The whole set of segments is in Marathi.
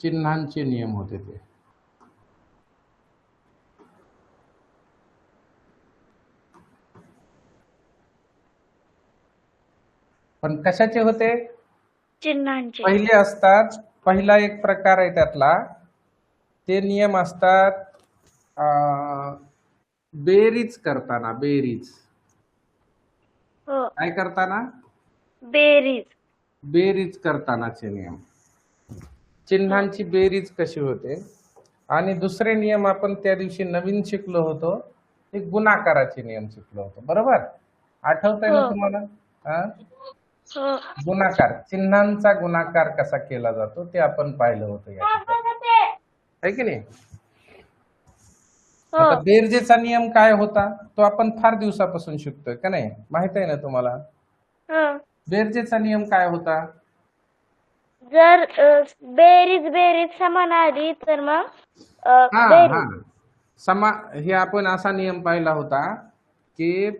चिन्हांचे नियम होते ते. पण कशाचे होते? चिन्हांचे. पहिले असतात, पहिला एक प्रकार आहे त्यातला, ते नियम असतात बेरीज करताना. बेरीज हो. काय करताना? बेरीज. बेरीज करतानाचे नियम. चिन्हांची बेरीज कशी होते. आणि दुसरे नियम आपण त्या दिवशी नवीन शिकलो होतो, ते गुणाकाराचे नियम शिकलो होतो, बरोबर? आठवतंय ना हो. तुम्हाला? हो. गुणाकार, चिन्हांचा गुणाकार कसा केला जातो ते आपण पाहिलं होतं या ठिकाणी, है की नाही? हो. आता बेरजेचा नियम काय होता तो आपण फार दिवसापासून शिकतोय का नाही, माहित आहे ना तुम्हाला? हो. बेरजेचा नियम काय होता? जर बेरीज बेरीज समान आली तर मग हा बेरीज. हे आपण असा नियम पाहिला होता की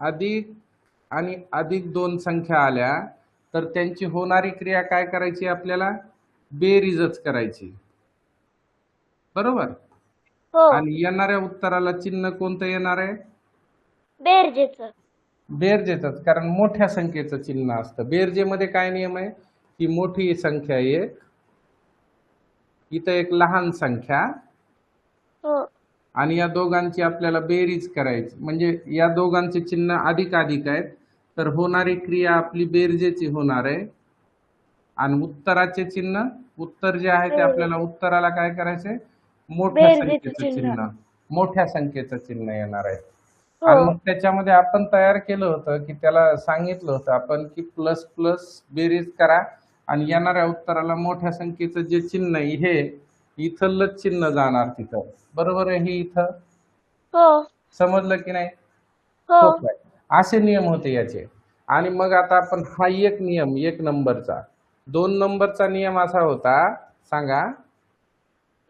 अधिक आणि अधिक दोन संख्या आल्या तर त्यांची होणारी क्रिया काय करायची? आपल्याला बेरीजच करायची, बरोबर? हो. आणि येणाऱ्या उत्तराला चिन्ह कोणतं येणार आहे? बेरजेचं. बेरजेचंच, कारण मोठ्या संख्येचं चिन्ह असतं. बेरजेमध्ये काय नियम आहे की मोठी संख्या एक, इथं एक लहान संख्या, हो. आणि या दोघांची आपल्याला बेरीज करायची, म्हणजे या दोघांचे चिन्ह अधिक अधिक आहेत तर होणारी क्रिया आपली बेरजेची होणार आहे. आणि उत्तराचे चिन्ह, उत्तर जे आहे ते आपल्याला उत्तराला काय करायचंय? मोठ्या बेरजेचं संख्येचं चिन्ह. चिन्ह, मोठ्या संख्येचं चिन्ह येणार आहे. हो. आणि मग त्याच्यामध्ये आपण तयार केलं होतं की त्याला सांगितलं होतं आपण की प्लस प्लस बेरीज करा आणि येणाऱ्या उत्तराला मोठ्या संख्येचं जे चिन्ह आहे हे इथलंच चिन्ह जाणार तिथं, बरोबर आहे? ही इथं हो. समजलं की नाही? हो. हो काय? असे नियम होते याचे. आणि मग आता आपण हा एक नियम, एक नंबरचा. 2 नंबरचा नियम असा होता, सांगा.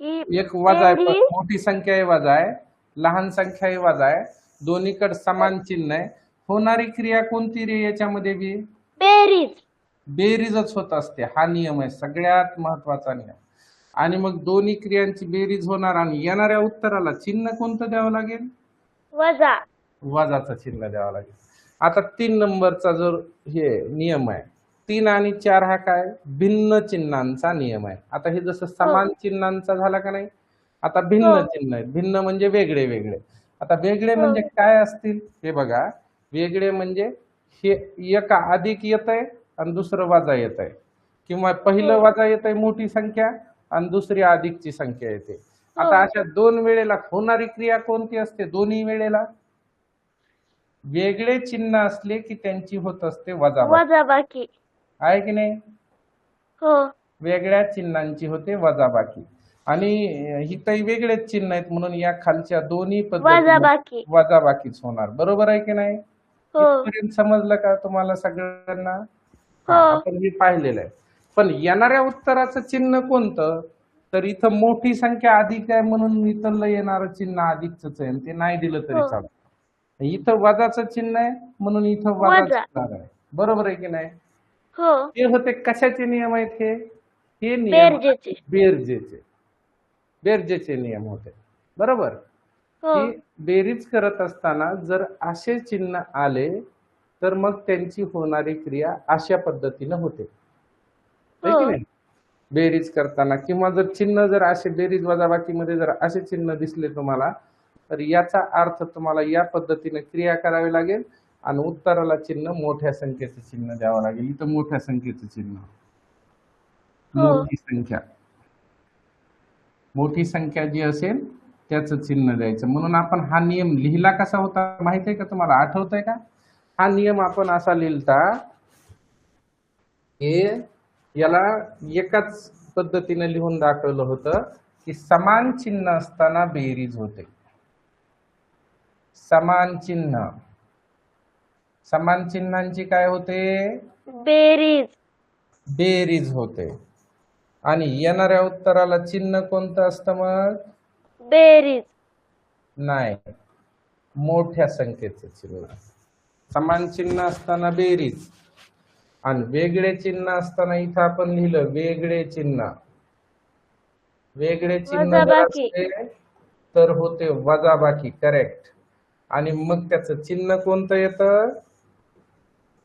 की एक वजा आहे, पण बेरीज मोठी संख्या आहे वजा आहे, लहान संख्या आहे वजा आहे, दोन्हीकडे समान चिन्ह आहे. होणारी क्रिया कोणती रे याच्यामध्ये बी? बेरीज. बेरीजच होत असते. हा नियम आहे सगळ्यात महत्वाचा नियम. आणि मग दोन्ही क्रियांची बेरीज होणार आणि येणाऱ्या उत्तराला चिन्ह कोणतं द्यावं लागेल? वजा. वजाचं चिन्ह द्यावं लागेल. आता 3 नंबरचा जो हे नियम आहे, 3 आणि 4 हा काय? भिन्न चिन्हांचा नियम आहे. आता हे जसं समान चिन्हांचा झाला का नाही, आता भिन्न चिन्ह आहेत. भिन्न म्हणजे वेगळे वेगळे. आता वेगळे म्हणजे काय असतील हे बघा. वेगळे म्हणजे हे एक अधिक येत आहे आणि दुसरं वजा येत आहे, किंवा पहिलं वजा येत आहे मोठी संख्या आणि दुसरी अधिकची संख्या येते. आता अशा दोन वेळेला होणारी क्रिया कोणती असते? दोन्ही वेळेला वेगळे चिन्ह असले की त्यांची होत असते वजाबाकी, वजाबाकी. आहे की नाही? हो. वेगळ्या चिन्हांची होते वजाबाकी. आणि इथंही वेगळेच चिन्ह आहेत म्हणून या खालच्या दोन्ही पद्धतीने वजाबाकी. वजाबाकीच होणार, बरोबर आहे की नाही? हो. इथपर्यंत समजलं का तुम्हाला सगळ्यांना? हो. आपण हे पाहिलेलं आहे. पण येणाऱ्या उत्तराचं चिन्ह कोणतं? तर इथं मोठी संख्या अधिक आहे म्हणून इथलं येणारं चिन्ह अधिकच आहे, ते नाही दिलं तरी चालतं. इथं वजाचं चिन्ह आहे म्हणून इथं वजाच वजा. होणार आहे, बरोबर आहे की नाही? हो. ते होते कशाचे नियम आहेत? हे नियम बेरजेचे. बेरजेचे. बेरजेचे नियम होते, बरोबर? हो. की बेरीज करत असताना जर असे चिन्ह आले तर मग त्यांची होणारी क्रिया अशा पद्धतीनं होते, है की नाही? बेरीज करताना, किंवा जर चिन्ह जर असे बेरीज वजाबाकीमध्ये जर असे चिन्ह दिसले तुम्हाला तर याचा अर्थ तुम्हाला या पद्धतीने क्रिया करावी लागेल आणि उत्तराला चिन्ह मोठ्या संख्येचं चिन्ह द्यावं लागेल. इथं मोठ्या संख्येचं चिन्ह, मोठी संख्या, मोठी संख्या जी असेल त्याचं चिन्ह द्यायचं. म्हणून आपण हा नियम लिहिला कसा होता माहित आहे का तुम्हाला? आठवतंय का? हा नियम आपण असा लिहिलता की याला एकाच पद्धतीने लिहून दाखवलं होतं की समान चिन्ह असताना बेरीज होते. समान चिन्ह, समान चिन्हांची काय होते? बेरीज. बेरीज होते. आणि येणाऱ्या उत्तराला चिन्ह कोणतं असतं मग? बेरीज. नाही, मोठ्या संख्येचं चिन्ह. समान चिन्ह असताना बेरीज आणि वेगळे चिन्ह असताना इथं आपण लिहिलं वेगळे चिन्ह. वेगळे चिन्ह जर वजाबाकी. असले तर होते वजाबाकी. करेक्ट. आणि मग त्याचं चिन्ह कोणतं येतं?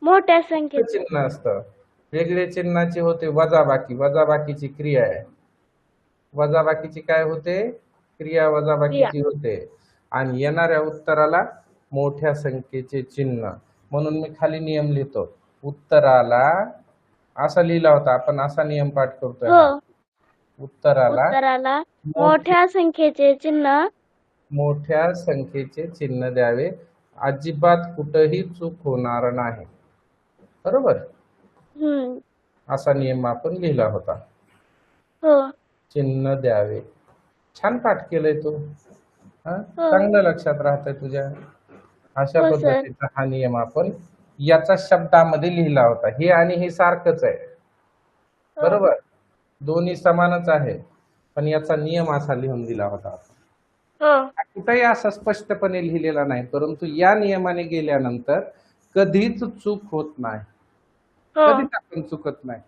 मोठ्या संख्येचं. चिन्ह असतं. वेगळे चिन्हाची होते वजाबाकी. वजाबाकीची क्रिया आहे. वजाबाकीची काय होते? क्रिया वजाबाकीची होते. आणि येणाऱ्या उत्तराला मोठ्या संख्येचे चिन्ह. म्हणून मी खाली नियम लिहितो. उत्तराला असा लिहिला होता आपण, असा नियम पाठ करतोय हो. हा. उत्तराला उत्तराला मोठ्या संख्येचे चिन्ह. मोठ्या संख्येचे चिन्ह द्यावे. अजिबात कुठेही चूक होणार नाही. बरोबर. हम्म. असा नियम आपण लिहिला होता. हो. चिन्ह द्यावे. छान पाठ केलंय तू. हा, हो. चांगलं लक्षात राहतंय तुझ्या. अशा हो सर. पद्धतीचा हा नियम आपण याचा शब्दामध्ये लिहिला होता. हे आणि हे सारखंच आहे. हो. बरोबर. दोन्ही समानच आहे, पण याचा नियम असा लिहून दिला होता. हो. कुठेही असा स्पष्टपणे लिहिलेला नाही, परंतु या नियमाने गेल्यानंतर कधीच चूक होत नाही. हो. कधीच आपण चुकत नाही.